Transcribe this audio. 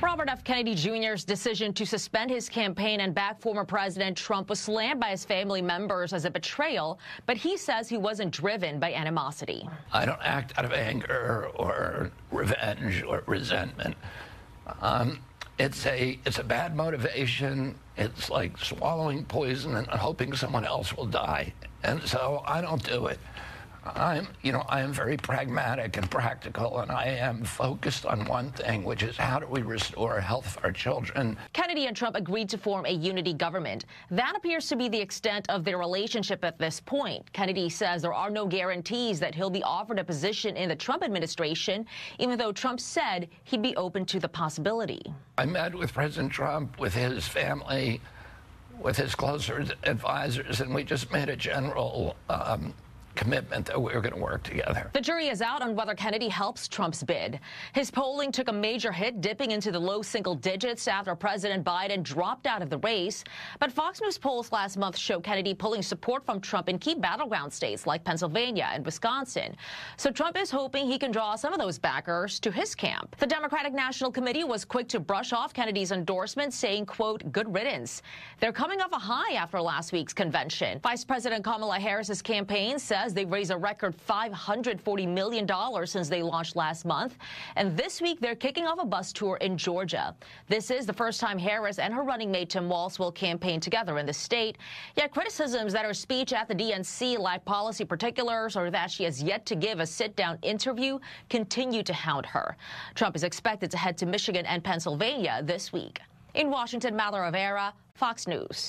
Robert F. Kennedy Jr.'s decision to suspend his campaign and back former President Trump was slammed by his family members as a betrayal, but he says he wasn't driven by animosity. I don't act out of anger or revenge or resentment. It's a bad motivation. It's like swallowing poison and hoping someone else will die. And so I don't do it. I am very pragmatic and practical, and I am focused on one thing, which is how do we restore health for our children. Kennedy and Trump agreed to form a unity government. That appears to be the extent of their relationship at this point. Kennedy says there are no guarantees that he'll be offered a position in the Trump administration, even though Trump said he'd be open to the possibility. I met with President Trump, with his family, with his closer advisors, and we just made a general commitment that we were going to work together. The jury is out on whether Kennedy helps Trump's bid. His polling took a major hit, dipping into the low single digits after President Biden dropped out of the race. But Fox News polls last month show Kennedy pulling support from Trump in key battleground states like Pennsylvania and Wisconsin. So Trump is hoping he can draw some of those backers to his camp. The Democratic National Committee was quick to brush off Kennedy's endorsement, saying, quote, good riddance. They're coming off a high after last week's convention. Vice President Kamala Harris's campaign says they've raised a record $540 million since they launched last month. And this week, they're kicking off a bus tour in Georgia. This is the first time Harris and her running mate Tim Walz will campaign together in the state. Yet criticisms that her speech at the DNC lacked policy particulars or that she has yet to give a sit-down interview continue to hound her. Trump is expected to head to Michigan and Pennsylvania this week. In Washington, Mallory Rivera, Fox News.